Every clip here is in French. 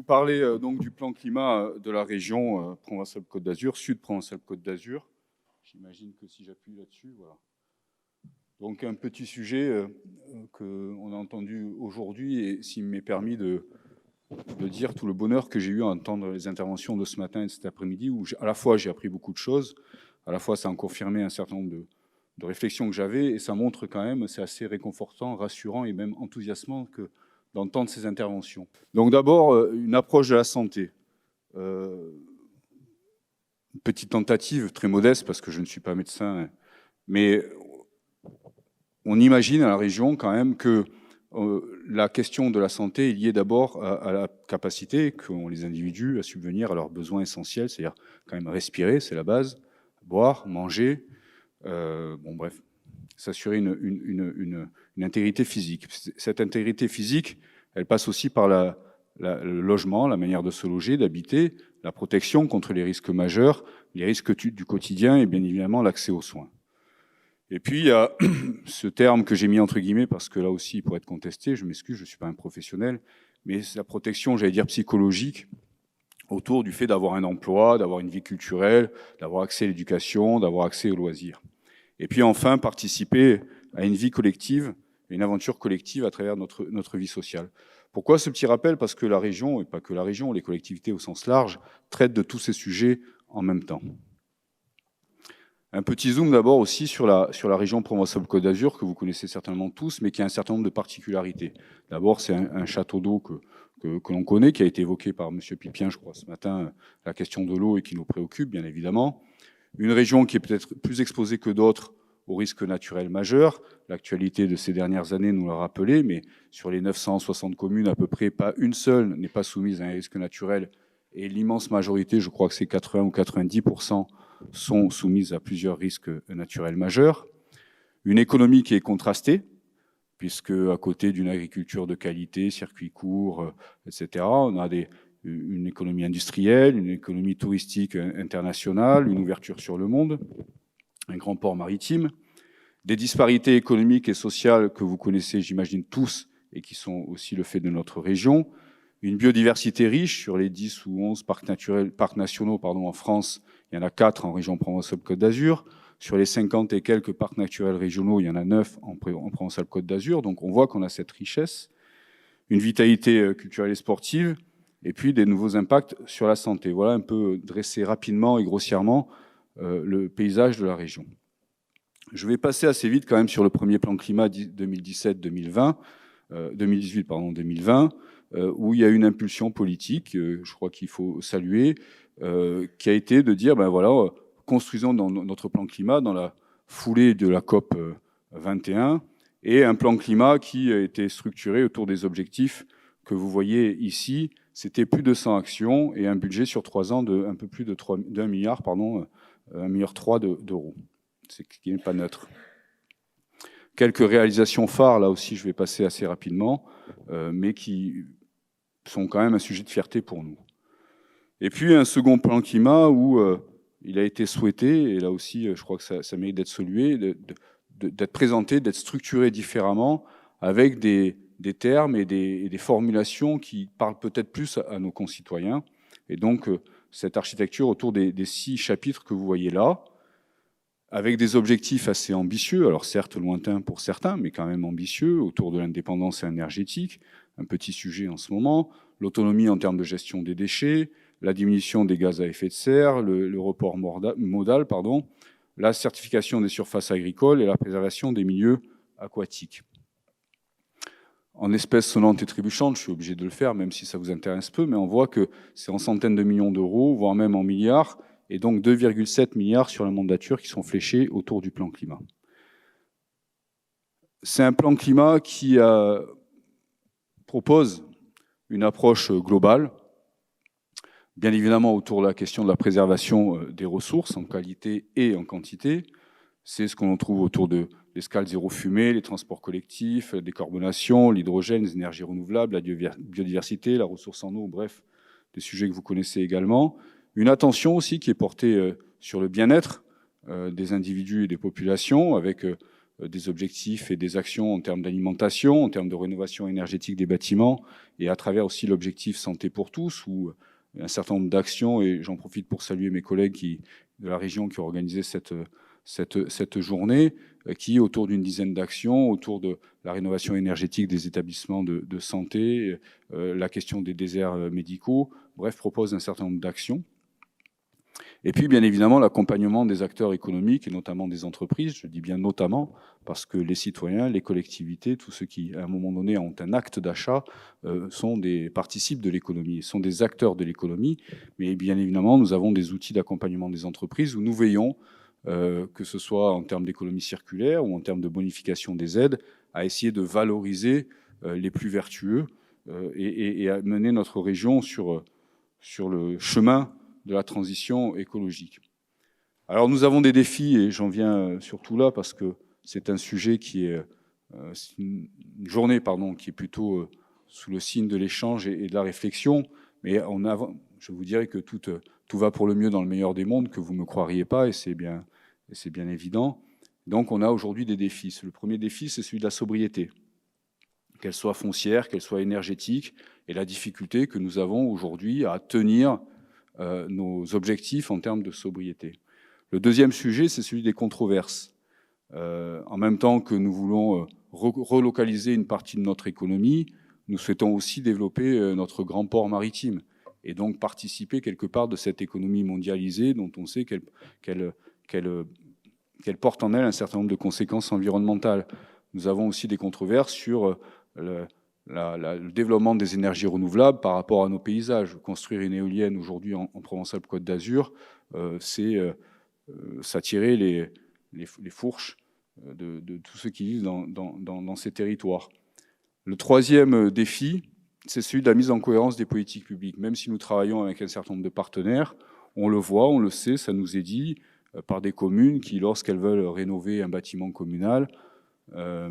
parler donc du plan climat de la région Provence-Alpes-Côte d'Azur, Sud Provence-Alpes-Côte d'Azur. J'imagine que si j'appuie là-dessus, voilà. Donc un petit sujet qu'on a entendu aujourd'hui et s'il m'est permis de dire tout le bonheur que j'ai eu à entendre les interventions de ce matin et de cet après-midi, où à la fois j'ai appris beaucoup de choses, à la fois ça a confirmé un certain nombre de réflexions que j'avais, et ça montre quand même, c'est assez réconfortant, rassurant et même enthousiasmant d'entendre ces interventions. Donc d'abord, une approche de la santé. Une petite tentative, très modeste, parce que je ne suis pas médecin, mais on imagine à la région quand même que la question de la santé est liée d'abord à la capacité qu'ont les individus à subvenir à leurs besoins essentiels, c'est-à-dire quand même respirer, c'est la base, boire, manger, bon bref, s'assurer une intégrité physique. Cette intégrité physique, elle passe aussi par le logement, la manière de se loger, d'habiter, la protection contre les risques majeurs, les risques du quotidien et bien évidemment l'accès aux soins. Et puis, il y a ce terme que j'ai mis entre guillemets, parce que là aussi, il pourrait être contesté, je m'excuse, je ne suis pas un professionnel, mais c'est la protection, j'allais dire, psychologique, autour du fait d'avoir un emploi, d'avoir une vie culturelle, d'avoir accès à l'éducation, d'avoir accès aux loisirs. Et puis enfin, participer à une vie collective, une aventure collective à travers notre vie sociale. Pourquoi ce petit rappel? Parce que la région, et pas que la région, les collectivités au sens large, traitent de tous ces sujets en même temps. Un petit zoom d'abord aussi sur la région Provence-Alpes-Côte d'Azur, que vous connaissez certainement tous, mais qui a un certain nombre de particularités. D'abord, c'est un château d'eau que l'on connaît, qui a été évoqué par M. Pipien, je crois, ce matin, la question de l'eau et qui nous préoccupe, bien évidemment. Une région qui est peut-être plus exposée que d'autres aux risques naturels majeurs. L'actualité de ces dernières années nous l'a rappelé, mais sur les 960 communes, à peu près, pas une seule n'est pas soumise à un risque naturel. Et l'immense majorité, je crois que c'est 80 ou 90%, sont soumises à plusieurs risques naturels majeurs. Une économie qui est contrastée, puisque à côté d'une agriculture de qualité, circuits courts, etc., on a une économie industrielle, une économie touristique internationale, une ouverture sur le monde, un grand port maritime, des disparités économiques et sociales que vous connaissez, j'imagine, tous, et qui sont aussi le fait de notre région, une biodiversité riche. Sur les 10 ou 11 parcs nationaux en France, il y en a 4 en région Provence-Alpes-Côte d'Azur. Sur les 50 et quelques parcs naturels régionaux, il y en a 9 en Provence-Alpes-Côte d'Azur. Donc on voit qu'on a cette richesse, une vitalité culturelle et sportive, et puis des nouveaux impacts sur la santé. Voilà un peu dressé rapidement et grossièrement le paysage de la région. Je vais passer assez vite quand même sur le premier plan climat 2017-2020, 2018-2020, où il y a une impulsion politique, je crois qu'il faut saluer, qui a été de dire, ben voilà, construisons notre plan climat dans la foulée de la COP 21, et un plan climat qui a été structuré autour des objectifs que vous voyez ici. C'était plus de 100 actions et un budget sur 3 ans de un peu plus de 1 milliard, 1,3 milliard d'euros, ce qui n'est pas neutre. Quelques réalisations phares, là aussi je vais passer assez rapidement, mais qui sont quand même un sujet de fierté pour nous. Et puis un second plan climat où il a été souhaité, et là aussi je crois que ça mérite d'être salué, d'être présenté, d'être structuré différemment, avec des termes et des formulations qui parlent peut-être plus à nos concitoyens. Et donc cette architecture autour des 6 chapitres que vous voyez là, avec des objectifs assez ambitieux, alors certes lointains pour certains, mais quand même ambitieux, autour de l'indépendance énergétique, un petit sujet en ce moment, l'autonomie en termes de gestion des déchets, la diminution des gaz à effet de serre, le report modal, la certification des surfaces agricoles et la préservation des milieux aquatiques. En espèces sonnantes et trébuchantes, je suis obligé de le faire, même si ça vous intéresse peu, mais on voit que c'est en centaines de millions d'euros, voire même en milliards, et donc 2,7 milliards sur la mandature qui sont fléchés autour du plan climat. C'est un plan climat qui propose une approche globale, bien évidemment autour de la question de la préservation des ressources en qualité et en quantité. C'est ce qu'on trouve autour de l'escale zéro fumée, les transports collectifs, la décarbonation, l'hydrogène, les énergies renouvelables, la biodiversité, la ressource en eau, bref, des sujets que vous connaissez également. Une attention aussi qui est portée sur le bien-être des individus et des populations, avec des objectifs et des actions en termes d'alimentation, en termes de rénovation énergétique des bâtiments, et à travers aussi l'objectif santé pour tous, où un certain nombre d'actions, et j'en profite pour saluer mes collègues de la région qui ont organisé cette journée, qui, autour d'une dizaine d'actions, autour de la rénovation énergétique des établissements de santé, la question des déserts médicaux, bref, propose un certain nombre d'actions. Et puis, bien évidemment, l'accompagnement des acteurs économiques, et notamment des entreprises, je dis bien notamment, parce que les citoyens, les collectivités, tous ceux qui, à un moment donné, ont un acte d'achat, participent de l'économie, sont des acteurs de l'économie. Mais bien évidemment, nous avons des outils d'accompagnement des entreprises où nous veillons, que ce soit en termes d'économie circulaire ou en termes de bonification des aides, à essayer de valoriser les plus vertueux et à mener notre région sur le chemin de la transition écologique. Alors nous avons des défis, et j'en viens surtout là parce que c'est un sujet qui est une journée qui est plutôt sous le signe de l'échange et de la réflexion, mais je vous dirais que tout va pour le mieux dans le meilleur des mondes, que vous ne me croiriez pas, et c'est bien évident. Donc on a aujourd'hui des défis. Le premier défi, c'est celui de la sobriété, qu'elle soit foncière, qu'elle soit énergétique, et la difficulté que nous avons aujourd'hui à tenir nos objectifs en termes de sobriété. Le deuxième sujet, c'est celui des controverses. En même temps que nous voulons relocaliser une partie de notre économie, nous souhaitons aussi développer notre grand port maritime et donc participer quelque part de cette économie mondialisée dont on sait qu'elle porte en elle un certain nombre de conséquences environnementales. Nous avons aussi des controverses sur le développement des énergies renouvelables par rapport à nos paysages. Construire une éolienne aujourd'hui en Provence-Alpes-Côte d'Azur, c'est s'attirer les fourches de tous ceux qui vivent dans ces territoires. Le troisième défi, c'est celui de la mise en cohérence des politiques publiques. Même si nous travaillons avec un certain nombre de partenaires, on le voit, on le sait, ça nous est dit par des communes qui, lorsqu'elles veulent rénover un bâtiment communal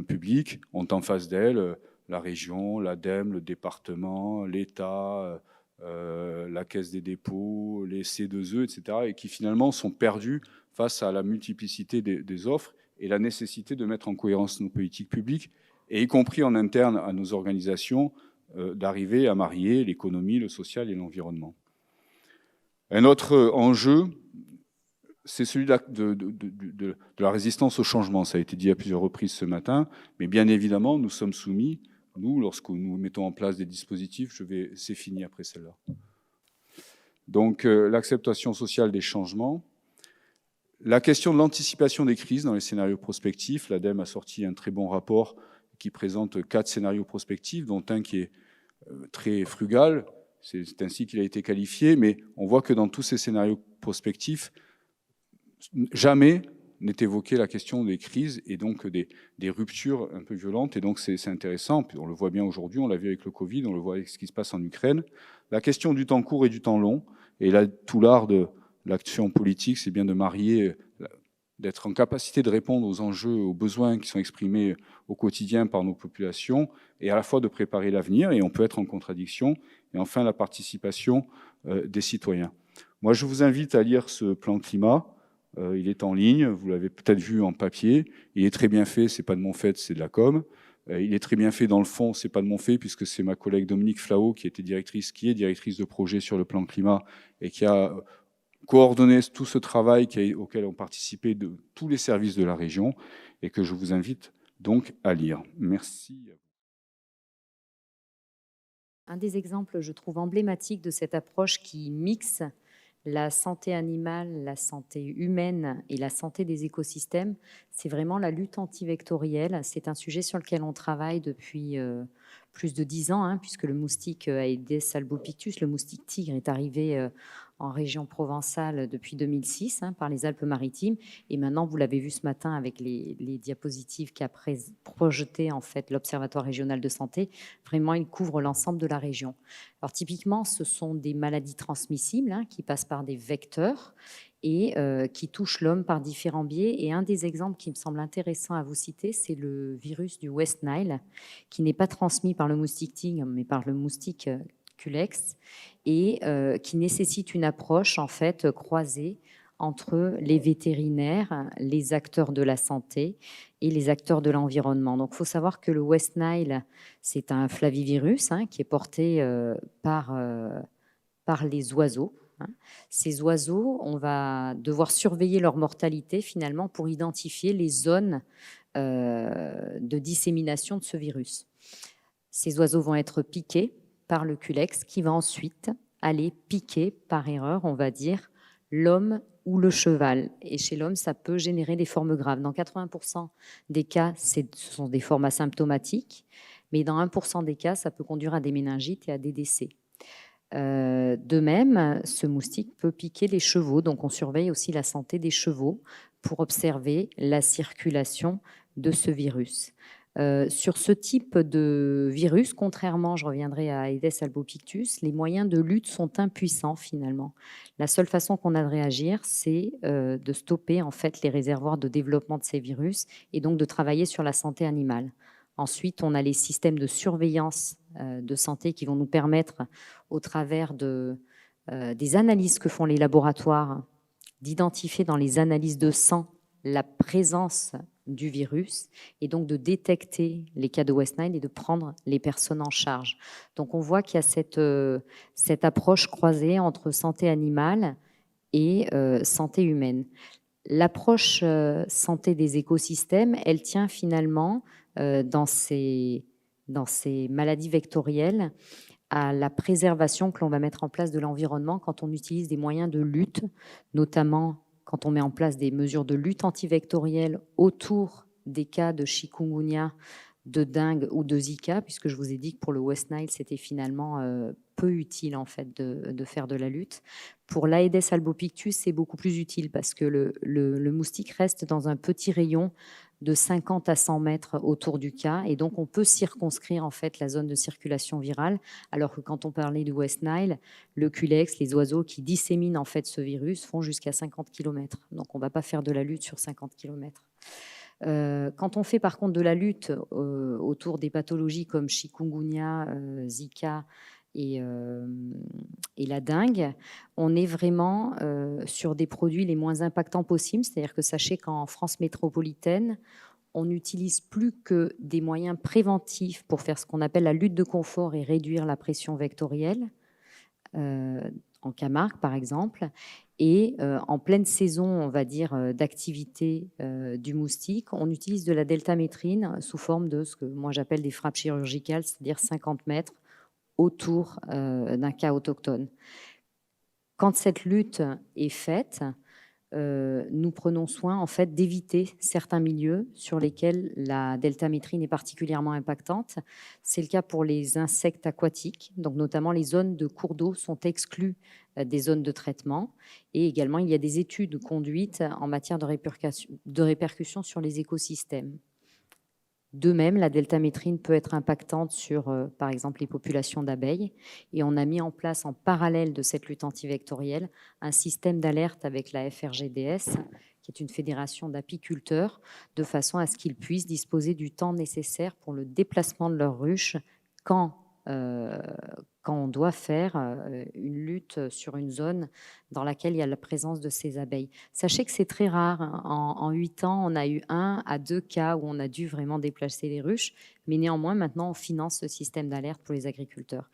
public, ont en face d'elles la région, l'ADEME, le département, l'État, la Caisse des dépôts, les C2E, etc., et qui finalement sont perdus face à la multiplicité des offres et la nécessité de mettre en cohérence nos politiques publiques, et y compris en interne à nos organisations, d'arriver à marier l'économie, le social et l'environnement. Un autre enjeu, c'est celui de la résistance au changement. Ça a été dit à plusieurs reprises ce matin, mais bien évidemment, nous sommes soumis, nous, lorsque nous mettons en place des dispositifs, c'est fini après celle-là. Donc, l'acceptation sociale des changements. La question de l'anticipation des crises dans les scénarios prospectifs. L'ADEME a sorti un très bon rapport qui présente 4 scénarios prospectifs, dont un qui est très frugal. C'est ainsi qu'il a été qualifié, mais on voit que dans tous ces scénarios prospectifs, jamais n'est évoquée la question des crises et donc des ruptures un peu violentes. Et donc c'est intéressant, puis on le voit bien aujourd'hui, on l'a vu avec le Covid, on le voit avec ce qui se passe en Ukraine. La question du temps court et du temps long, et là tout l'art de l'action politique, c'est bien de marier, d'être en capacité de répondre aux enjeux, aux besoins qui sont exprimés au quotidien par nos populations, et à la fois de préparer l'avenir, et on peut être en contradiction, et enfin la participation des citoyens. Moi je vous invite à lire ce plan climat. Il est en ligne, vous l'avez peut-être vu en papier. Il est très bien fait, c'est pas de mon fait, c'est de la com. Il est très bien fait dans le fond, c'est pas de mon fait, puisque c'est ma collègue Dominique Flao qui est directrice de projet sur le plan climat et qui a coordonné tout ce travail auquel ont participé de tous les services de la région et que je vous invite donc à lire. Merci. Un des exemples, je trouve, emblématiques de cette approche qui mixe la santé animale, la santé humaine et la santé des écosystèmes, c'est vraiment la lutte antivectorielle. C'est un sujet sur lequel on travaille depuis plus de 10 ans, hein, puisque le moustique Aedes albopictus, le moustique tigre, est arrivé en région provençale depuis 2006 hein, par les Alpes-Maritimes. Et maintenant, vous l'avez vu ce matin avec les diapositives qu'a projeté en fait l'Observatoire régional de santé. Vraiment, il couvre l'ensemble de la région. Alors typiquement, ce sont des maladies transmissibles hein, qui passent par des vecteurs et qui touchent l'homme par différents biais. Et un des exemples qui me semble intéressant à vous citer, c'est le virus du West Nile, qui n'est pas transmis par le moustique tigre, mais par le moustique Culex, et qui nécessite une approche en fait croisée entre les vétérinaires, les acteurs de la santé et les acteurs de l'environnement. Donc, il faut savoir que le West Nile, c'est un flavivirus qui est porté par les oiseaux. Ces oiseaux, on va devoir surveiller leur mortalité finalement pour identifier les zones de dissémination de ce virus. Ces oiseaux vont être piqués par le culex qui va ensuite aller piquer par erreur, on va dire, l'homme ou le cheval. Et chez l'homme, ça peut générer des formes graves. Dans 80% des cas, ce sont des formes asymptomatiques, mais dans 1% des cas, ça peut conduire à des méningites et à des décès. De même, ce moustique peut piquer les chevaux, donc on surveille aussi la santé des chevaux pour observer la circulation de ce virus. Sur ce type de virus, contrairement, je reviendrai à Aedes albopictus, les moyens de lutte sont impuissants finalement. La seule façon qu'on a de réagir, c'est de stopper en fait les réservoirs de développement de ces virus et donc de travailler sur la santé animale. Ensuite, on a les systèmes de surveillance de santé qui vont nous permettre, au travers des analyses que font les laboratoires, d'identifier dans les analyses de sang la présence du virus et donc de détecter les cas de West Nile et de prendre les personnes en charge. Donc on voit qu'il y a cette approche croisée entre santé animale et santé humaine. L'approche santé des écosystèmes, elle tient finalement dans ces maladies vectorielles à la préservation que l'on va mettre en place de l'environnement quand on utilise des moyens de lutte, notamment quand on met en place des mesures de lutte antivectorielle autour des cas de chikungunya, de dengue ou de Zika, puisque je vous ai dit que pour le West Nile, c'était finalement peu utile en fait de faire de la lutte. Pour l'Aedes albopictus, c'est beaucoup plus utile parce que le moustique reste dans un petit rayon de 50 à 100 mètres autour du cas, et donc on peut circonscrire en fait la zone de circulation virale, alors que quand on parlait du West Nile, le culex, les oiseaux qui disséminent en fait ce virus font jusqu'à 50 km. Donc on ne va pas faire de la lutte sur 50 km. Quand on fait par contre de la lutte autour des pathologies comme chikungunya, Zika et la dengue, on est vraiment sur des produits les moins impactants possibles. C'est-à-dire que sachez qu'en France métropolitaine, on n'utilise plus que des moyens préventifs pour faire ce qu'on appelle la lutte de confort et réduire la pression vectorielle, en Camargue par exemple. Et en pleine saison, on va dire, d'activité du moustique, on utilise de la deltamétrine sous forme de ce que moi j'appelle des frappes chirurgicales, c'est-à-dire 50 mètres autour d'un cas autochtone. Quand cette lutte est faite, nous prenons soin en fait d'éviter certains milieux sur lesquels la deltamétrine est particulièrement impactante. C'est le cas pour les insectes aquatiques, donc notamment les zones de cours d'eau sont exclues des zones de traitement, et également il y a des études conduites en matière de répercussions sur les écosystèmes. De même, la deltamétrine peut être impactante sur, par exemple, les populations d'abeilles. Et on a mis en place, en parallèle de cette lutte antivectorielle, un système d'alerte avec la FRGDS, qui est une fédération d'apiculteurs, de façon à ce qu'ils puissent disposer du temps nécessaire pour le déplacement de leurs ruches quand on doit faire une lutte sur une zone dans laquelle il y a la présence de ces abeilles. Sachez que c'est très rare. En 8 ans, on a eu 1 à 2 cas où on a dû vraiment déplacer les ruches, mais néanmoins, maintenant, on finance ce système d'alerte pour les agriculteurs.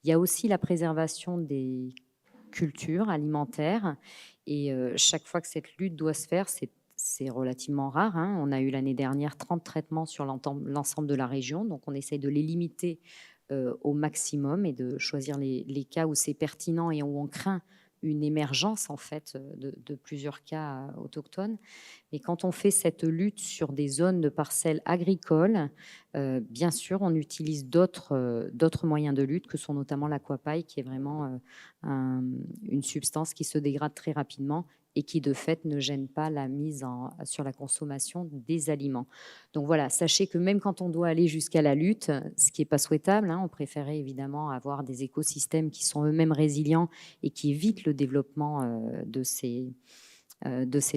Il y a aussi la préservation des cultures alimentaires, et chaque fois que cette lutte doit se faire, c'est relativement rare. On a eu l'année dernière 30 traitements sur l'ensemble de la région, donc on essaye de les limiter au maximum et de choisir les cas où c'est pertinent et où on craint une émergence en fait de plusieurs cas autochtones. Et quand on fait cette lutte sur des zones de parcelles agricoles, bien sûr, on utilise d'autres moyens de lutte que sont notamment l'aquapaille, qui est vraiment une substance qui se dégrade très rapidement et qui de fait ne gêne pas la mise sur la consommation des aliments. Donc voilà, sachez que même quand on doit aller jusqu'à la lutte, ce qui n'est pas souhaitable, on préférait évidemment avoir des écosystèmes qui sont eux-mêmes résilients et qui évitent le développement de ces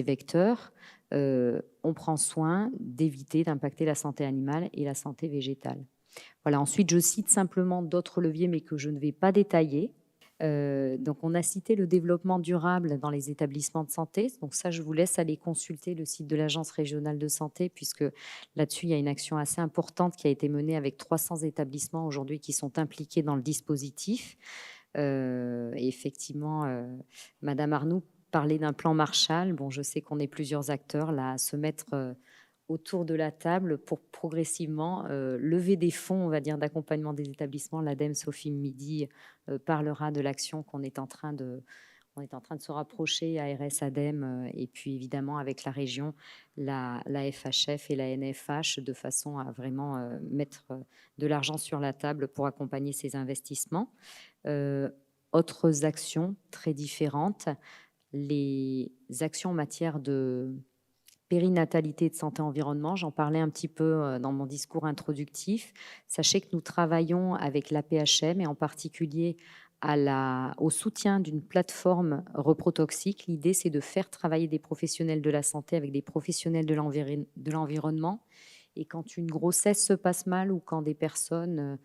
vecteurs. On prend soin d'éviter d'impacter la santé animale et la santé végétale. Voilà. Ensuite, je cite simplement d'autres leviers, mais que je ne vais pas détailler. Donc, on a cité le développement durable dans les établissements de santé. Donc ça, je vous laisse aller consulter le site de l'Agence régionale de santé, puisque là-dessus, il y a une action assez importante qui a été menée avec 300 établissements aujourd'hui qui sont impliqués dans le dispositif. Et effectivement, Madame Arnoux parlait d'un plan Marshall. Bon, je sais qu'on est plusieurs acteurs là à se mettre autour de la table pour progressivement lever des fonds, on va dire, d'accompagnement des établissements. L'ADEME, Sophie Midi, parlera de l'action qu'on est en train de... On est en train de se rapprocher, ARS, ADEME, et puis évidemment avec la région, la FHF et la NFH, de façon à vraiment mettre de l'argent sur la table pour accompagner ces investissements. Autres actions très différentes, les actions en matière de périnatalité de santé-environnement, j'en parlais un petit peu dans mon discours introductif. Sachez que nous travaillons avec l'APHM et en particulier au soutien d'une plateforme reprotoxique. L'idée, c'est de faire travailler des professionnels de la santé avec des professionnels de l'environnement. Et quand une grossesse se passe mal ou quand des personnes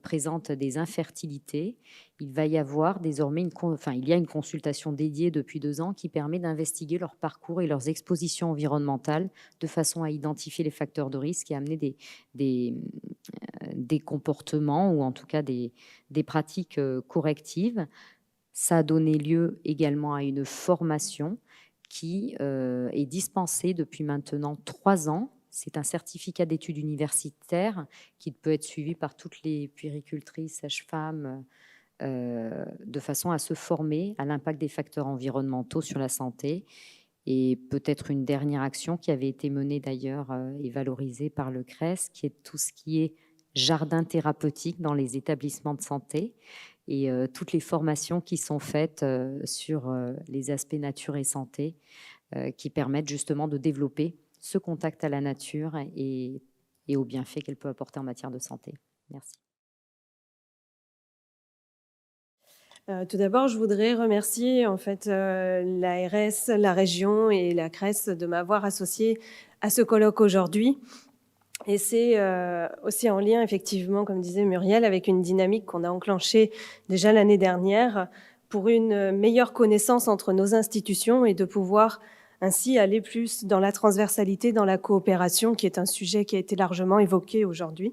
présentent des infertilités, il va y avoir désormais il y a une consultation dédiée depuis 2 ans qui permet d'investiguer leur parcours et leurs expositions environnementales de façon à identifier les facteurs de risque et amener des comportements ou en tout cas des pratiques correctives. Ça a donné lieu également à une formation qui est dispensée depuis maintenant 3 ans. C'est un certificat d'études universitaires qui peut être suivi par toutes les puéricultrices, sages-femmes, de façon à se former à l'impact des facteurs environnementaux sur la santé. Et peut-être une dernière action qui avait été menée d'ailleurs et valorisée par le CRES, qui est tout ce qui est jardin thérapeutique dans les établissements de santé et toutes les formations qui sont faites sur les aspects nature et santé qui permettent justement de développer ce contact à la nature et aux bienfaits qu'elle peut apporter en matière de santé. Merci. Tout d'abord, je voudrais remercier en fait l'ARS, la région et la CRES de m'avoir associée à ce colloque aujourd'hui. Et c'est aussi en lien, effectivement, comme disait Muriel, avec une dynamique qu'on a enclenchée déjà l'année dernière pour une meilleure connaissance entre nos institutions et de pouvoir ainsi aller plus dans la transversalité, dans la coopération, qui est un sujet qui a été largement évoqué aujourd'hui.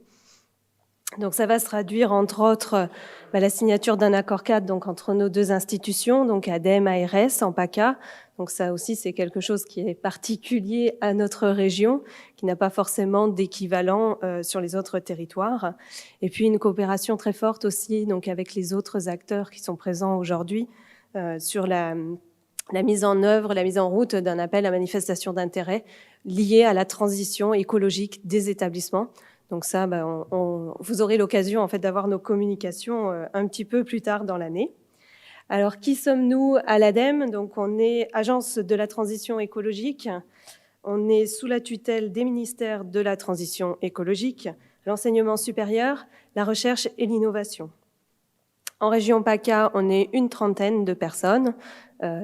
Donc ça va se traduire entre autres la signature d'un accord cadre donc entre nos 2 institutions, donc ADEME, ARS, en PACA. Donc ça aussi c'est quelque chose qui est particulier à notre région, qui n'a pas forcément d'équivalent sur les autres territoires. Et puis une coopération très forte aussi donc avec les autres acteurs qui sont présents aujourd'hui sur la mise en œuvre, la mise en route d'un appel à manifestation d'intérêt lié à la transition écologique des établissements. Donc ça, vous aurez l'occasion en fait d'avoir nos communications un petit peu plus tard dans l'année. Alors, qui sommes-nous à l'ADEME? Donc, on est agence de la transition écologique. On est sous la tutelle des ministères de la transition écologique, l'enseignement supérieur, la recherche et l'innovation. En région PACA, on est une 30aine de personnes.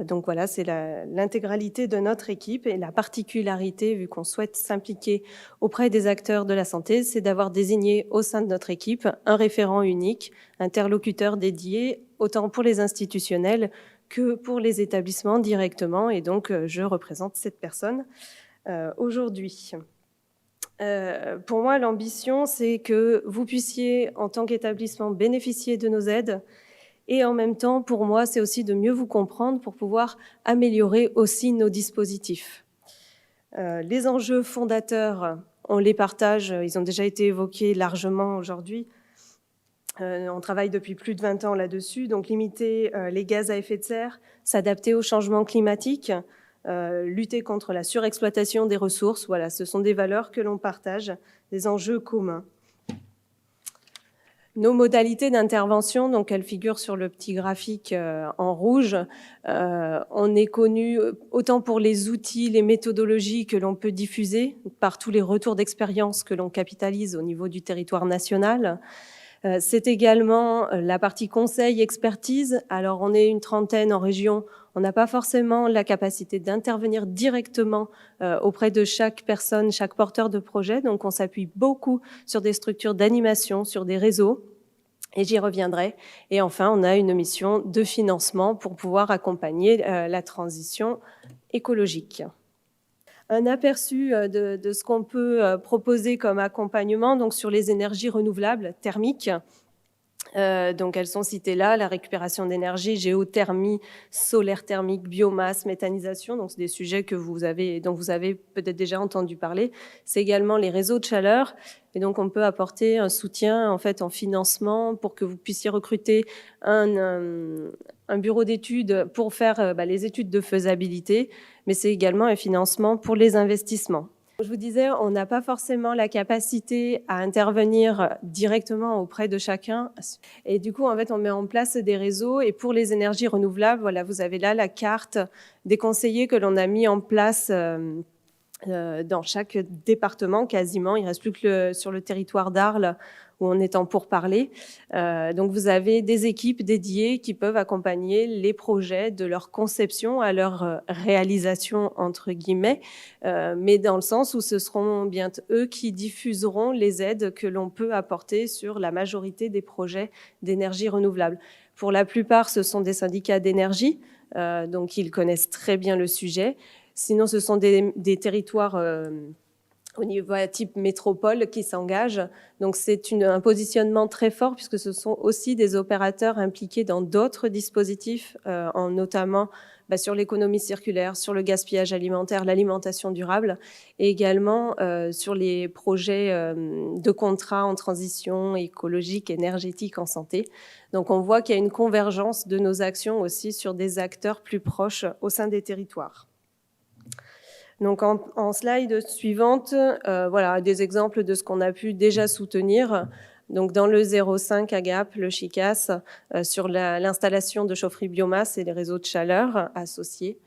Donc voilà, c'est l'intégralité de notre équipe et la particularité, vu qu'on souhaite s'impliquer auprès des acteurs de la santé, c'est d'avoir désigné au sein de notre équipe un référent unique, interlocuteur dédié, autant pour les institutionnels que pour les établissements directement. Et donc, je représente cette personne aujourd'hui. Pour moi, l'ambition, c'est que vous puissiez, en tant qu'établissement, bénéficier de nos aides. Et en même temps, pour moi, c'est aussi de mieux vous comprendre pour pouvoir améliorer aussi nos dispositifs. Les enjeux fondateurs, on les partage, ils ont déjà été évoqués largement aujourd'hui. On travaille depuis plus de 20 ans là-dessus, donc limiter les gaz à effet de serre, s'adapter au changement climatique, lutter contre la surexploitation des ressources. Voilà, ce sont des valeurs que l'on partage, des enjeux communs. Nos modalités d'intervention, donc elles figurent sur le petit graphique en rouge. On est connu autant pour les outils, les méthodologies que l'on peut diffuser, par tous les retours d'expérience que l'on capitalise au niveau du territoire national. C'est également la partie conseil, expertise. Alors, on est une 30aine en région. On n'a pas forcément la capacité d'intervenir directement auprès de chaque personne, chaque porteur de projet. Donc, on s'appuie beaucoup sur des structures d'animation, sur des réseaux. Et j'y reviendrai. Et enfin, on a une mission de financement pour pouvoir accompagner la transition écologique. Un aperçu de ce qu'on peut proposer comme accompagnement donc sur les énergies renouvelables thermiques. Donc elles sont citées là, la récupération d'énergie, géothermie, solaire thermique, biomasse, méthanisation. Donc c'est des sujets dont vous avez peut-être déjà entendu parler. C'est également les réseaux de chaleur. Et donc on peut apporter un soutien en fait en financement pour que vous puissiez recruter un bureau d'études pour faire les études de faisabilité, mais c'est également un financement pour les investissements. Je vous disais, on n'a pas forcément la capacité à intervenir directement auprès de chacun. Et du coup, en fait, on met en place des réseaux. Et pour les énergies renouvelables, voilà, vous avez là la carte des conseillers que l'on a mis en place dans chaque département quasiment. Il ne reste plus que sur le territoire d'Arles où on est en pourparlers. Donc vous avez des équipes dédiées qui peuvent accompagner les projets de leur conception à leur réalisation entre guillemets, mais dans le sens où ce seront bien eux qui diffuseront les aides que l'on peut apporter sur la majorité des projets d'énergie renouvelable. Pour la plupart, ce sont des syndicats d'énergie, donc ils connaissent très bien le sujet. Sinon, ce sont des territoires au niveau type métropole qui s'engagent. Donc, c'est un positionnement très fort puisque ce sont aussi des opérateurs impliqués dans d'autres dispositifs, notamment sur l'économie circulaire, sur le gaspillage alimentaire, l'alimentation durable et également sur les projets de contrats en transition écologique, énergétique, en santé. Donc, on voit qu'il y a une convergence de nos actions aussi sur des acteurs plus proches au sein des territoires. Donc en slide suivante, voilà des exemples de ce qu'on a pu déjà soutenir. Donc dans le 05 à Gap, le Chicas, sur l'installation de chaufferie biomasse et les réseaux de chaleur associés.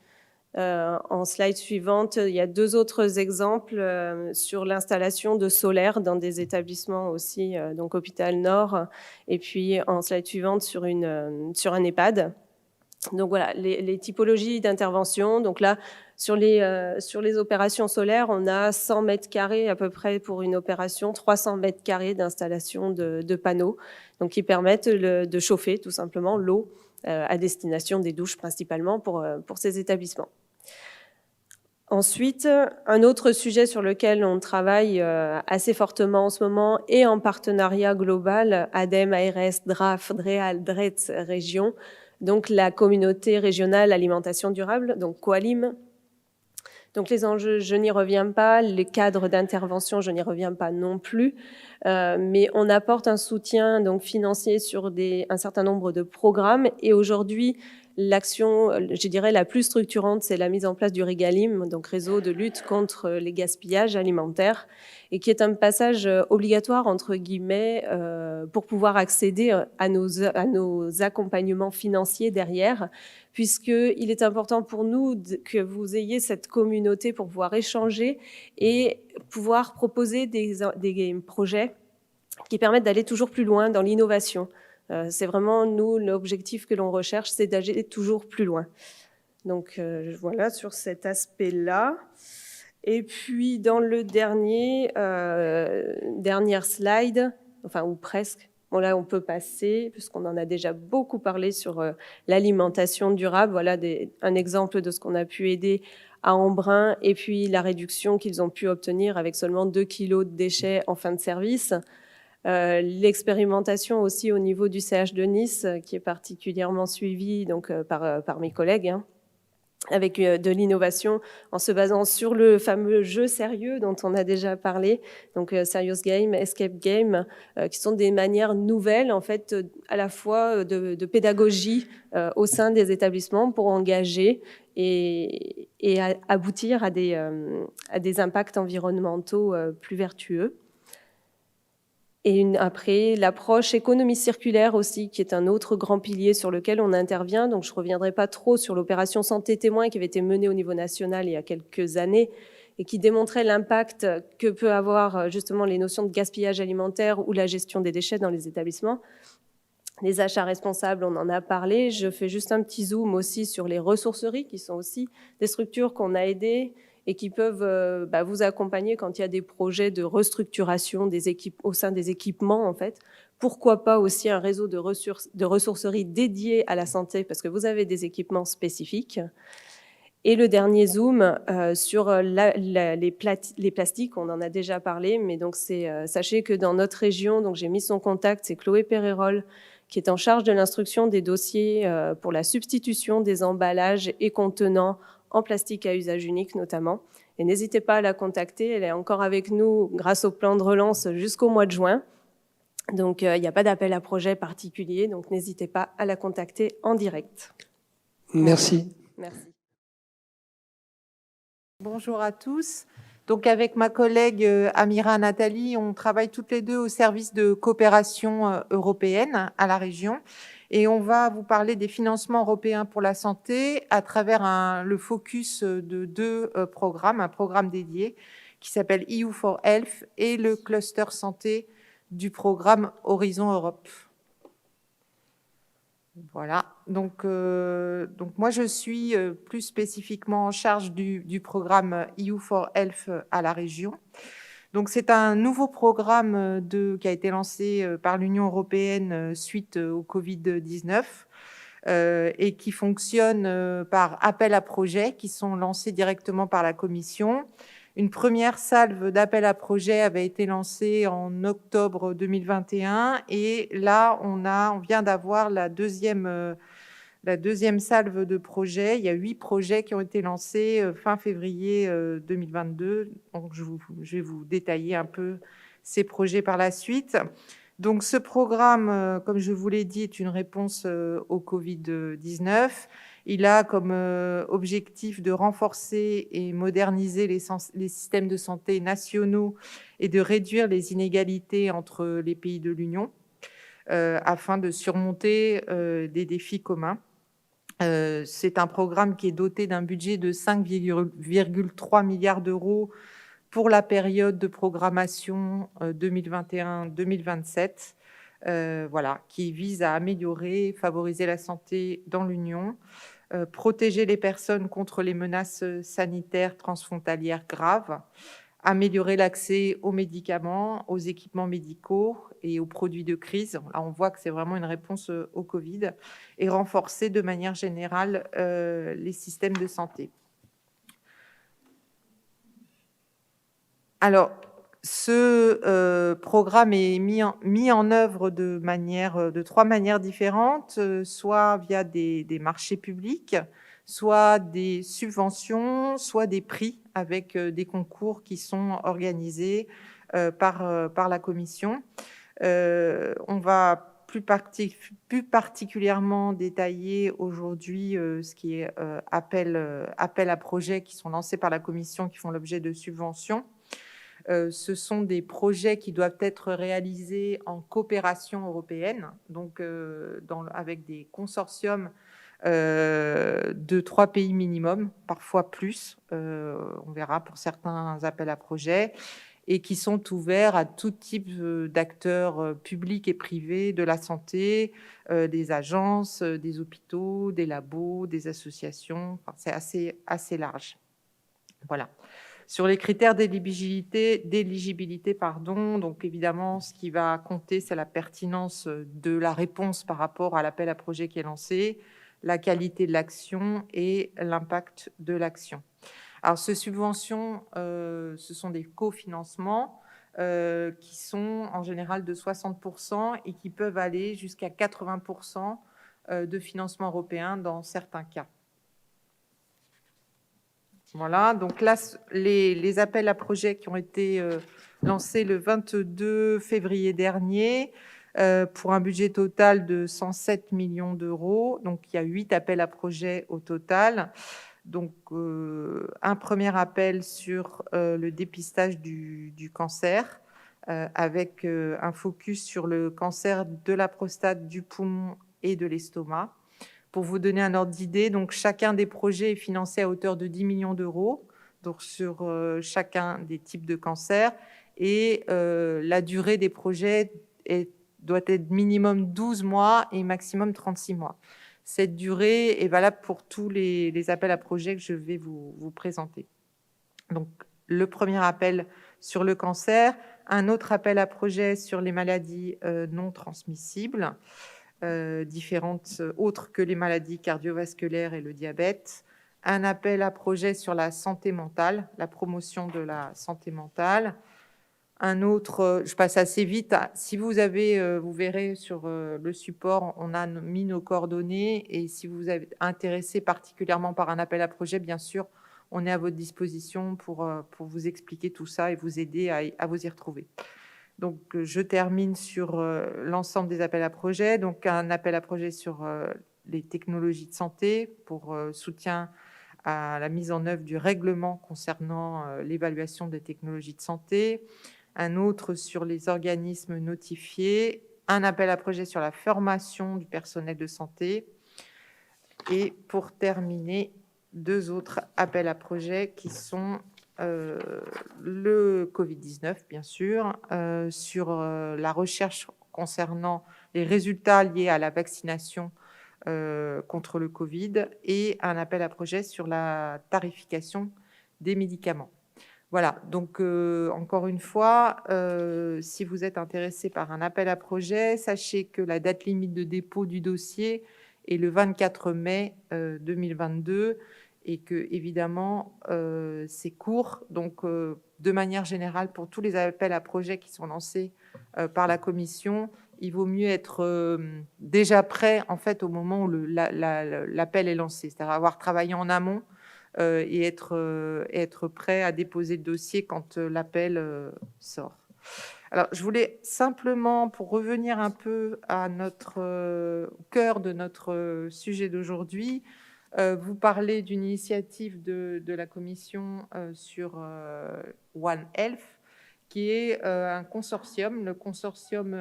En slide suivante, il y a deux autres exemples sur l'installation de solaire dans des établissements aussi, donc Hôpital Nord, et puis en slide suivante sur un EHPAD. Donc voilà, les typologies d'intervention. Donc là, sur les opérations solaires, on a 100 mètres carrés à peu près pour une opération, 300 mètres carrés d'installation de panneaux, donc qui permettent de chauffer tout simplement l'eau à destination des douches principalement pour ces établissements. Ensuite, un autre sujet sur lequel on travaille assez fortement en ce moment et en partenariat global, ADEME, ARS, DRAF, DREAL, DRETS, Région, donc la communauté régionale alimentation durable, donc Coalim. Donc les enjeux, je n'y reviens pas, les cadres d'intervention, je n'y reviens pas non plus, mais on apporte un soutien donc financier sur un certain nombre de programmes et aujourd'hui, l'action, je dirais, la plus structurante, c'est la mise en place du REGalim, donc réseau de lutte contre les gaspillages alimentaires, et qui est un passage obligatoire, entre guillemets, pour pouvoir accéder à nos accompagnements financiers derrière, puisqu'il est important pour nous que vous ayez cette communauté pour pouvoir échanger et pouvoir proposer des projets qui permettent d'aller toujours plus loin dans l'innovation. C'est vraiment, nous, l'objectif que l'on recherche, c'est d'aller toujours plus loin. Donc, voilà, sur cet aspect-là. Et puis, dans le dernière slide, enfin, ou presque, bon, là, on peut passer, puisqu'on en a déjà beaucoup parlé sur l'alimentation durable. Voilà un exemple de ce qu'on a pu aider à Embrun, et puis la réduction qu'ils ont pu obtenir avec seulement 2 kilos de déchets en fin de service. L'expérimentation aussi au niveau du CH de Nice, qui est particulièrement suivie donc, par mes collègues, avec de l'innovation en se basant sur le fameux jeu sérieux dont on a déjà parlé, donc Serious Game, Escape Game, qui sont des manières nouvelles en fait à la fois de pédagogie au sein des établissements pour engager et aboutir à des impacts environnementaux plus vertueux. Et après, l'approche économie circulaire aussi, qui est un autre grand pilier sur lequel on intervient. Donc, je ne reviendrai pas trop sur l'opération Santé Témoin qui avait été menée au niveau national il y a quelques années et qui démontrait l'impact que peut avoir justement les notions de gaspillage alimentaire ou la gestion des déchets dans les établissements. Les achats responsables, on en a parlé. Je fais juste un petit zoom aussi sur les ressourceries, qui sont aussi des structures qu'on a aidées et qui peuvent vous accompagner quand il y a des projets de restructuration des équipes, au sein des équipements, en fait, Pourquoi pas aussi un réseau de ressourceries dédié à la santé, parce que vous avez des équipements spécifiques. Et le dernier zoom sur les plastiques, on en a déjà parlé, mais donc sachez que dans notre région, donc j'ai mis son contact, c'est Chloé Perrérol, qui est en charge de l'instruction des dossiers pour la substitution des emballages et contenants en plastique à usage unique notamment. Et n'hésitez pas à la contacter, elle est encore avec nous grâce au plan de relance jusqu'au mois de juin. Donc il n'y a pas d'appel à projet particulier, donc n'hésitez pas à la contacter en direct. Merci. Merci. Bonjour à tous. Donc avec ma collègue Amira Nathalie, on travaille toutes les deux au service de coopération européenne à la région et on va vous parler des financements européens pour la santé à travers le focus de deux programmes, un programme dédié qui s'appelle EU for Health et le cluster santé du programme Horizon Europe. Voilà, donc moi je suis plus spécifiquement en charge du programme EU for Health à la région. Donc c'est un nouveau programme qui a été lancé par l'Union européenne suite au Covid-19 et qui fonctionne par appel à projets qui sont lancés directement par la Commission. Une première salve d'appel à projets avait été lancée en octobre 2021 et là, on vient d'avoir la deuxième salve de projets. Il y a 8 projets qui ont été lancés fin février 2022. Donc, je vais vous détailler un peu ces projets par la suite. Donc, ce programme, comme je vous l'ai dit, est une réponse au Covid-19. Il a comme objectif de renforcer et moderniser les systèmes de santé nationaux et de réduire les inégalités entre les pays de l'Union afin de surmonter des défis communs. C'est un programme qui est doté d'un budget de 5,3 milliards d'euros pour la période de programmation 2021-2027, voilà, qui vise à améliorer, favoriser la santé dans l'Union, protéger les personnes contre les menaces sanitaires transfrontalières graves, améliorer l'accès aux médicaments, aux équipements médicaux et aux produits de crise. Là, on voit que c'est vraiment une réponse au Covid et renforcer de manière générale les systèmes de santé. Alors, ce programme est mis en œuvre de 3 manières différentes, soit via des marchés publics, soit des subventions, soit des prix avec des concours qui sont organisés par la Commission. On va plus particulièrement détailler aujourd'hui ce qui est appel à projets qui sont lancés par la Commission, qui font l'objet de subventions. Ce sont des projets qui doivent être réalisés en coopération européenne, donc avec des consortiums de 3 pays minimum, parfois plus, on verra pour certains appels à projets, et qui sont ouverts à tout type d'acteurs publics et privés de la santé, des agences, des hôpitaux, des labos, des associations, enfin, c'est assez large. Voilà. Sur les critères d'éligibilité, donc évidemment, ce qui va compter, c'est la pertinence de la réponse par rapport à l'appel à projet qui est lancé, la qualité de l'action et l'impact de l'action. Alors, ces subventions, ce sont des cofinancements qui sont en général de 60% et qui peuvent aller jusqu'à 80% de financement européen dans certains cas. Voilà, donc là, les appels à projets qui ont été lancés le 22 février dernier pour un budget total de 107 millions d'euros. Donc, il y a 8 appels à projets au total. Donc, un premier appel sur le dépistage du cancer avec un focus sur le cancer de la prostate, du poumon et de l'estomac. Pour vous donner un ordre d'idée, donc chacun des projets est financé à hauteur de 10 millions d'euros, donc sur chacun des types de cancers, et la durée des projets doit être minimum 12 mois et maximum 36 mois. Cette durée est valable pour tous les appels à projets que je vais vous présenter. Donc, le premier appel sur le cancer, un autre appel à projet sur les maladies non transmissibles, différentes autres que les maladies cardiovasculaires et le diabète, un appel à projet sur la santé mentale, la promotion de la santé mentale, un autre, je passe assez vite, si vous avez, vous verrez sur le support, on a mis nos coordonnées, et si vous êtes intéressé particulièrement par un appel à projet, bien sûr, on est à votre disposition pour vous expliquer tout ça et vous aider à vous y retrouver. Donc, je termine sur l'ensemble des appels à projets. Donc, un appel à projet sur les technologies de santé pour soutien à la mise en œuvre du règlement concernant l'évaluation des technologies de santé. Un autre sur les organismes notifiés. Un appel à projet sur la formation du personnel de santé. Et pour terminer, 2 autres appels à projets qui sont le Covid-19, bien sûr, sur la recherche concernant les résultats liés à la vaccination contre le Covid, et un appel à projet sur la tarification des médicaments. Voilà, donc encore une fois, si vous êtes intéressé par un appel à projet, sachez que la date limite de dépôt du dossier est le 24 mai 2022, et que évidemment c'est court. Donc de manière générale, pour tous les appels à projets qui sont lancés par la commission, il vaut mieux être déjà prêt en fait au moment où l'appel est lancé, c'est-à-dire avoir travaillé en amont et être prêt à déposer le dossier quand l'appel sort. Alors, je voulais simplement, pour revenir un peu à au cœur de notre sujet d'aujourd'hui, vous parler d'une initiative de la Commission sur One Health, qui est un consortium, le consortium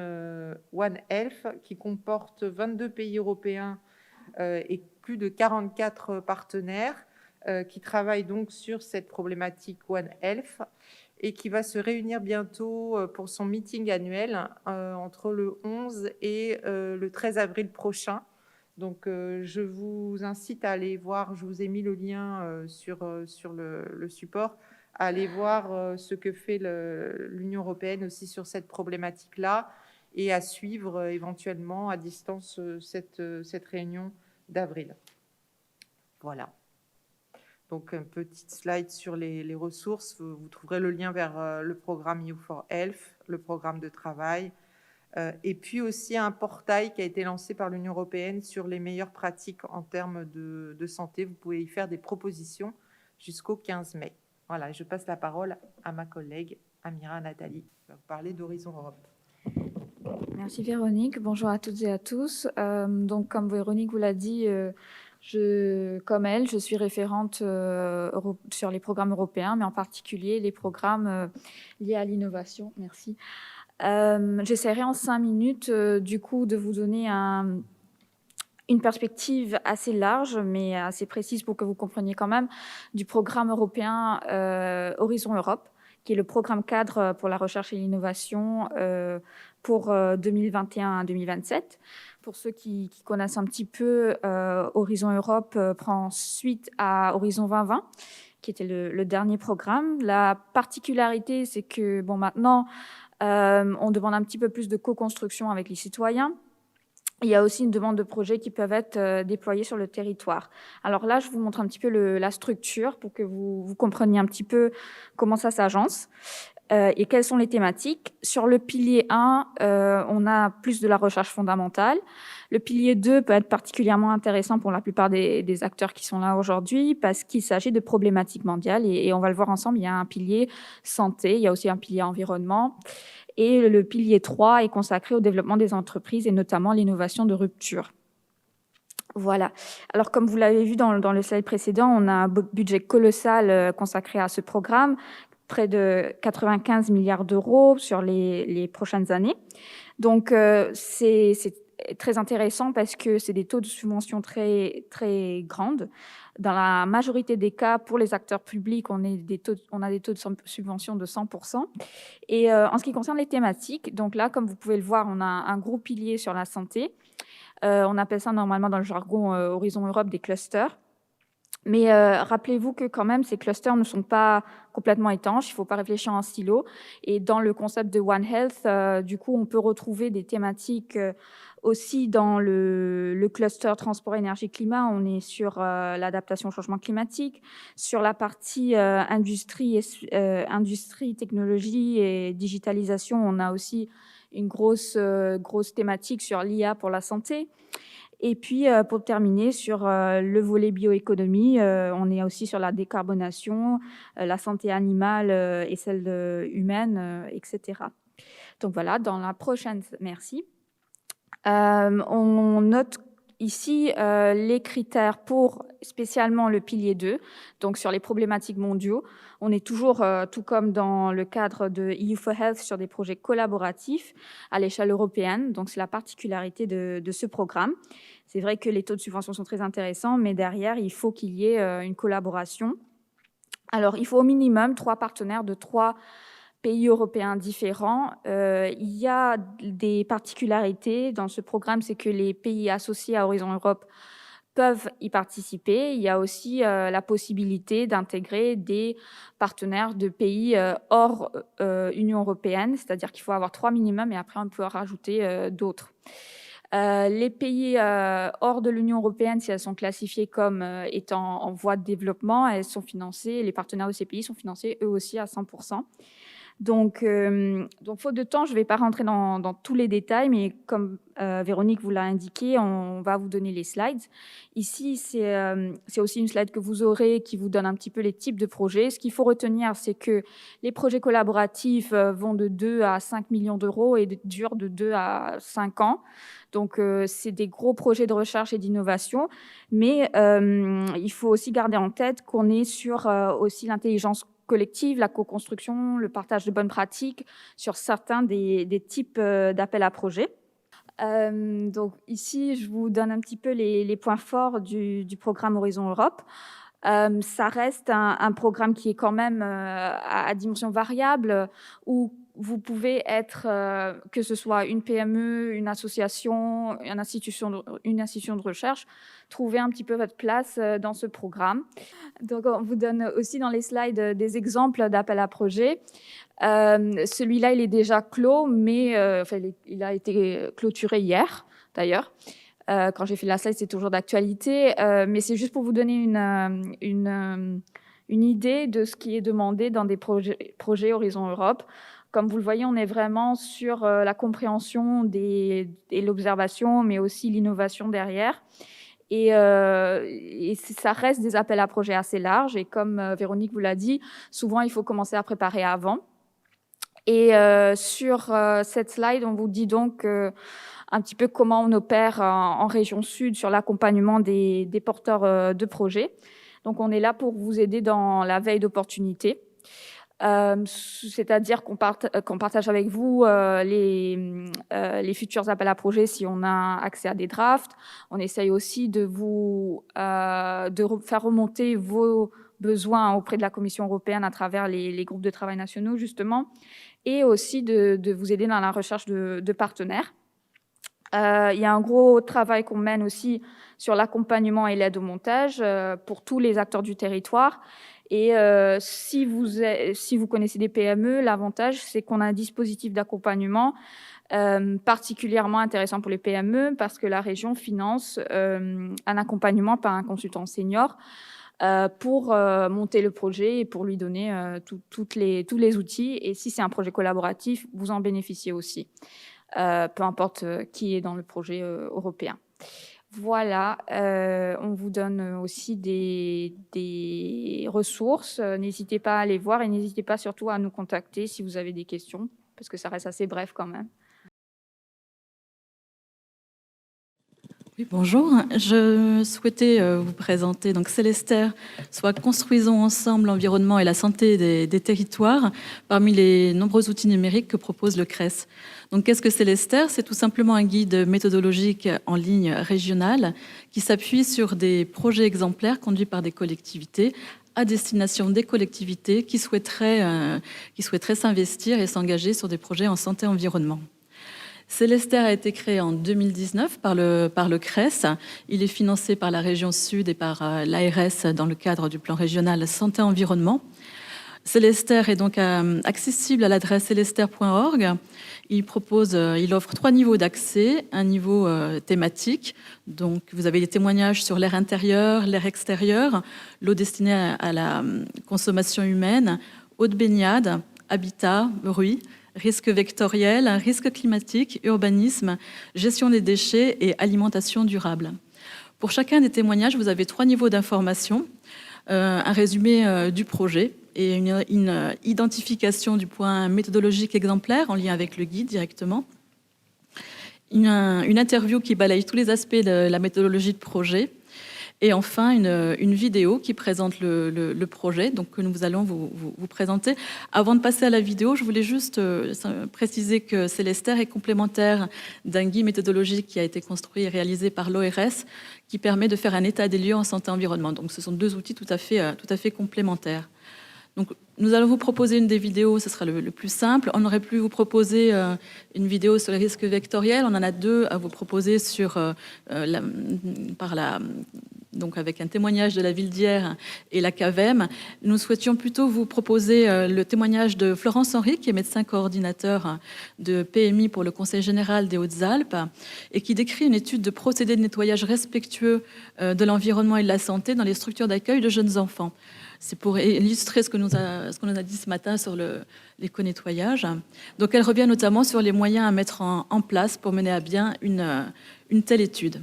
One Health, qui comporte 22 pays européens et plus de 44 partenaires qui travaillent donc sur cette problématique One Health, et qui va se réunir bientôt pour son meeting annuel entre le 11 et le 13 avril prochain. Donc, je vous incite à aller voir, je vous ai mis le lien sur le support, à aller voir ce que fait l'Union européenne aussi sur cette problématique-là, et à suivre éventuellement à distance cette réunion d'avril. Voilà. Donc, un petit slide sur les ressources. Vous trouverez le lien vers le programme EU4Health, le programme de travail, et puis aussi un portail qui a été lancé par l'Union européenne sur les meilleures pratiques en termes de santé. Vous pouvez y faire des propositions jusqu'au 15 mai. Voilà, je passe la parole à ma collègue Amira Nathalie, qui va vous parler d'Horizon Europe. Merci Véronique, bonjour à toutes et à tous. Donc comme Véronique vous l'a dit, comme elle, je suis référente sur les programmes européens, mais en particulier les programmes liés à l'innovation. Merci. J'essaierai en 5 minutes du coup de vous donner une perspective assez large, mais assez précise pour que vous compreniez quand même, du programme européen Horizon Europe, qui est le programme cadre pour la recherche et l'innovation pour 2021 à 2027. Pour ceux qui connaissent un petit peu, Horizon Europe prend suite à Horizon 2020, qui était le dernier programme. La particularité, c'est que maintenant, on demande un petit peu plus de co-construction avec les citoyens. Il y a aussi une demande de projets qui peuvent être déployés sur le territoire. Alors là, je vous montre un petit peu la structure pour que vous compreniez un petit peu comment ça s'agence et quelles sont les thématiques. Sur le pilier 1, on a plus de la recherche fondamentale. Le pilier 2 peut être particulièrement intéressant pour la plupart des acteurs qui sont là aujourd'hui parce qu'il s'agit de problématiques mondiales et on va le voir ensemble. Il y a un pilier santé, il y a aussi un pilier environnement. Et le pilier 3 est consacré au développement des entreprises et notamment l'innovation de rupture. Voilà. Alors, comme vous l'avez vu dans le slide précédent, on a un budget colossal consacré à ce programme, près de 95 milliards d'euros sur les prochaines années. Donc, c'est très intéressant parce que c'est des taux de subvention très, très grandes. Dans la majorité des cas, pour les acteurs publics, on a des taux de subvention de 100%. Et en ce qui concerne les thématiques, donc là, comme vous pouvez le voir, on a un gros pilier sur la santé. On appelle ça normalement dans le jargon Horizon Europe des clusters. Mais rappelez-vous que quand même, ces clusters ne sont pas complètement étanches. Il ne faut pas réfléchir en silo. Et dans le concept de One Health, du coup, on peut retrouver des thématiques aussi dans le cluster transport, énergie, climat. On est sur l'adaptation au changement climatique, sur la partie industrie, technologie et digitalisation. On a aussi une grosse thématique sur l'IA pour la santé. Et puis, pour terminer, sur le volet bioéconomie, on est aussi sur la décarbonation, la santé animale et celle humaine, etc. Donc voilà, dans la prochaine, merci. On note ici les critères pour spécialement le pilier 2, donc sur les problématiques mondiaux. On est toujours, tout comme dans le cadre de EU for Health, sur des projets collaboratifs à l'échelle européenne. Donc c'est la particularité de ce programme. C'est vrai que les taux de subvention sont très intéressants, mais derrière, il faut qu'il y ait une collaboration. Alors, il faut au minimum 3 partenaires de 3 pays européens différents. Il y a des particularités dans ce programme, c'est que les pays associés à Horizon Europe peuvent y participer. Il y a aussi la possibilité d'intégrer des partenaires de pays hors Union européenne, c'est-à-dire qu'il faut avoir 3 minimums et après on peut en rajouter d'autres. Les pays hors de l'Union européenne, si elles sont classifiées comme étant en voie de développement, elles sont financées, les partenaires de ces pays sont financés eux aussi à 100%. Donc, faute de temps, je ne vais pas rentrer dans tous les détails, mais comme Véronique vous l'a indiqué, on va vous donner les slides. Ici, c'est aussi une slide que vous aurez qui vous donne un petit peu les types de projets. Ce qu'il faut retenir, c'est que les projets collaboratifs vont de 2 à 5 millions d'euros et durent de 2 à 5 ans. Donc, c'est des gros projets de recherche et d'innovation, mais il faut aussi garder en tête qu'on est sur aussi l'intelligence collective, la co-construction, le partage de bonnes pratiques sur certains des types d'appels à projets. Donc ici, je vous donne un petit peu les points forts du programme Horizon Europe. Ça reste un programme qui est quand même à dimension variable, où vous pouvez être, que ce soit une PME, une association, une institution de recherche, trouver un petit peu votre place dans ce programme. Donc, on vous donne aussi dans les slides des exemples d'appels à projets. Celui-là, il est déjà clos, mais il a été clôturé hier, d'ailleurs. Quand j'ai fait la slide, c'est toujours d'actualité, mais c'est juste pour vous donner une idée de ce qui est demandé dans des projets Horizon Europe. Comme vous le voyez, on est vraiment sur la compréhension et l'observation, mais aussi l'innovation derrière. Et ça reste des appels à projets assez larges. Et comme Véronique vous l'a dit, souvent, il faut commencer à préparer avant. Et sur cette slide, on vous dit donc un petit peu comment on opère en région sud sur l'accompagnement des porteurs de projets. Donc, on est là pour vous aider dans la veille d'opportunités. C'est-à-dire qu'on partage avec vous les futurs appels à projets si on a accès à des drafts. On essaye aussi de faire remonter vos besoins auprès de la Commission européenne à travers les groupes de travail nationaux, justement, et aussi de vous aider dans la recherche de partenaires. Il y a un gros travail qu'on mène aussi sur l'accompagnement et l'aide au montage pour tous les acteurs du territoire. Et si vous connaissez des PME, l'avantage, c'est qu'on a un dispositif d'accompagnement particulièrement intéressant pour les PME parce que la région finance un accompagnement par un consultant senior pour monter le projet et pour lui donner tous les outils. Et si c'est un projet collaboratif, vous en bénéficiez aussi, peu importe qui est dans le projet européen. Voilà, on vous donne aussi des ressources. N'hésitez pas à les voir et n'hésitez pas surtout à nous contacter si vous avez des questions, parce que ça reste assez bref quand même. Oui, bonjour. Je souhaitais vous présenter donc Célester, soit Construisons ensemble l'environnement et la santé des territoires, parmi les nombreux outils numériques que propose le CRES. Donc, qu'est-ce que Célester ? C'est tout simplement un guide méthodologique en ligne régionale qui s'appuie sur des projets exemplaires conduits par des collectivités à destination des collectivités qui souhaiteraient s'investir et s'engager sur des projets en santé-environnement. Célester a été créé en 2019 par le CRES. Il est financé par la région Sud et par l'ARS dans le cadre du plan régional santé-environnement. Célester est donc accessible à l'adresse célester.org. Il offre 3 niveaux d'accès. Un niveau thématique, donc vous avez des témoignages sur l'air intérieur, l'air extérieur, l'eau destinée à la consommation humaine, eau de baignade, habitat, bruit, risque vectoriel, risque climatique, urbanisme, gestion des déchets et alimentation durable. Pour chacun des témoignages, vous avez 3 niveaux d'information, un résumé du projet et une identification du point méthodologique exemplaire en lien avec le guide directement, une interview qui balaye tous les aspects de la méthodologie de projet, et enfin une vidéo qui présente le projet, donc que nous allons vous présenter. Avant de passer à la vidéo, je voulais juste préciser que Célester est complémentaire d'un guide méthodologique qui a été construit et réalisé par l'ORS, qui permet de faire un état des lieux en santé-environnement. Donc ce sont 2 outils tout à fait complémentaires. Donc, nous allons vous proposer une des vidéos, ce sera le plus simple. On aurait pu vous proposer une vidéo sur les risques vectoriels. On en a 2 à vous proposer donc avec un témoignage de la ville d'Hyères et la CAVEM. Nous souhaitions plutôt vous proposer le témoignage de Florence Henry, qui est médecin coordinateur de PMI pour le Conseil général des Hautes-Alpes et qui décrit une étude de procédés de nettoyage respectueux de l'environnement et de la santé dans les structures d'accueil de jeunes enfants. C'est pour illustrer ce qu'on nous a dit ce matin sur l'éco-nettoyage. Donc, elle revient notamment sur les moyens à mettre en place pour mener à bien une telle étude.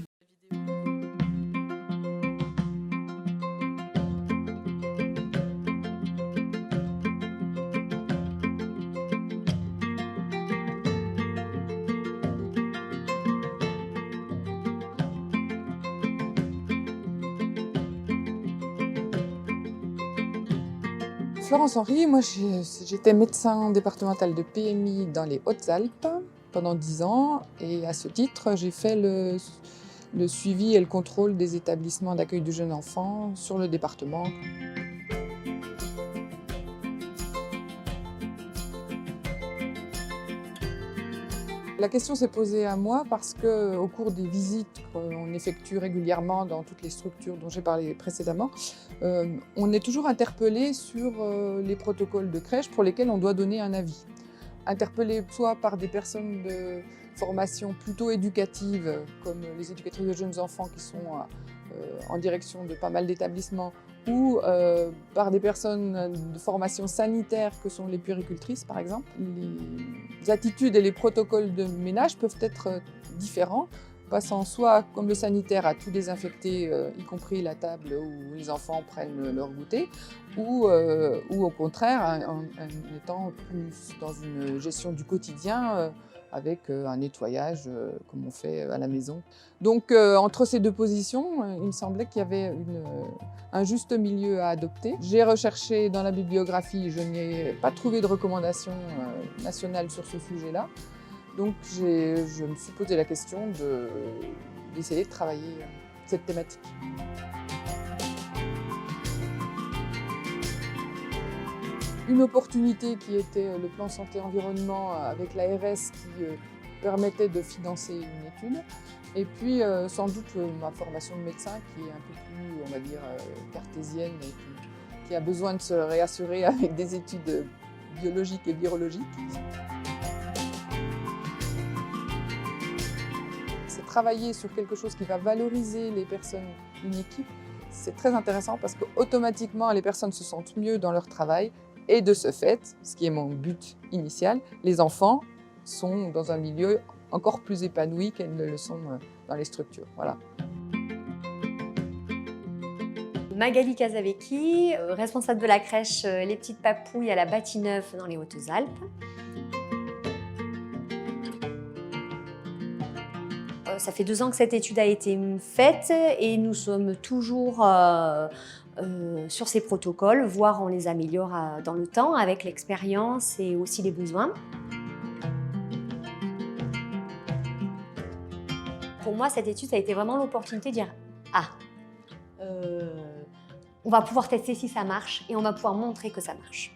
Florence Henry, moi j'étais médecin départemental de PMI dans les Hautes-Alpes pendant 10 ans et à ce titre j'ai fait le suivi et le contrôle des établissements d'accueil de jeunes enfants sur le département. La question s'est posée à moi parce qu'au cours des visites qu'on effectue régulièrement dans toutes les structures dont j'ai parlé précédemment, on est toujours interpellé sur les protocoles de crèche pour lesquels on doit donner un avis. Interpellé soit par des personnes de formation plutôt éducative, comme les éducatrices de jeunes enfants qui sont en direction de pas mal d'établissements, ou par des personnes de formation sanitaire que sont les puéricultrices par exemple. Les attitudes et les protocoles de ménage peuvent être différents, passant soit comme le sanitaire à tout désinfecter, y compris la table où les enfants prennent leur goûter, ou au contraire en étant plus dans une gestion du quotidien avec un nettoyage comme on fait à la maison. Donc entre ces 2 positions, il me semblait qu'il y avait un juste milieu à adopter. J'ai recherché dans la bibliographie, je n'ai pas trouvé de recommandations nationales sur ce sujet-là. Donc je me suis posé la question d'essayer de travailler cette thématique. Une opportunité qui était le plan santé-environnement avec l'ARS qui permettait de financer une étude. Et puis sans doute ma formation de médecin qui est un peu plus, on va dire, cartésienne et qui a besoin de se réassurer avec des études biologiques et virologiques. C'est travailler sur quelque chose qui va valoriser les personnes d'une équipe. C'est très intéressant parce qu'automatiquement les personnes se sentent mieux dans leur travail. Et de ce fait, ce qui est mon but initial, les enfants sont dans un milieu encore plus épanoui qu'elles ne le sont dans les structures. Voilà. Magali Casavecchi, responsable de la crèche Les Petites Papouilles à la Bâtie-Neuve dans les Hautes-Alpes. Ça fait 2 ans que cette étude a été faite et nous sommes toujours sur ces protocoles, voire on les améliore dans le temps avec l'expérience et aussi les besoins. Pour moi, cette étude, ça a été vraiment l'opportunité de dire « Ah, on va pouvoir tester si ça marche et on va pouvoir montrer que ça marche ».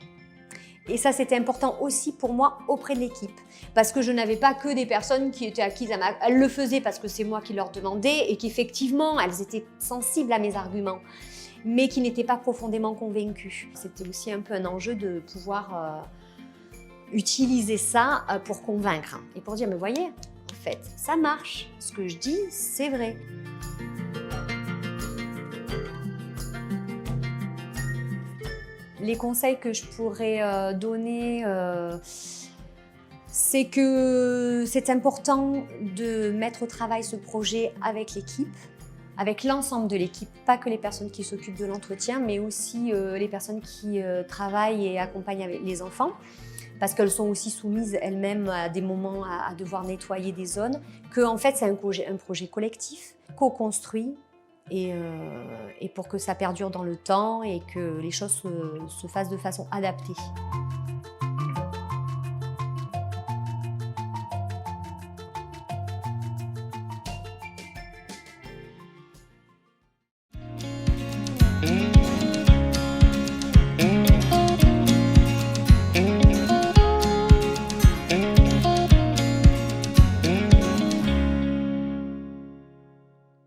Et ça, c'était important aussi pour moi auprès de l'équipe. Parce que je n'avais pas que des personnes qui étaient acquises à Elles le faisaient parce que c'est moi qui leur demandais et qu'effectivement, elles étaient sensibles à mes arguments, mais qui n'étaient pas profondément convaincues. C'était aussi un peu un enjeu de pouvoir utiliser ça pour convaincre et pour dire, mais voyez, en fait, ça marche. Ce que je dis, c'est vrai. Les conseils que je pourrais donner, c'est que c'est important de mettre au travail ce projet avec l'équipe, avec l'ensemble de l'équipe, pas que les personnes qui s'occupent de l'entretien, mais aussi les personnes qui travaillent et accompagnent avec les enfants, parce qu'elles sont aussi soumises elles-mêmes à des moments à devoir nettoyer des zones, que en fait c'est un projet collectif, co-construit, et pour que ça perdure dans le temps et que les choses se fassent de façon adaptée.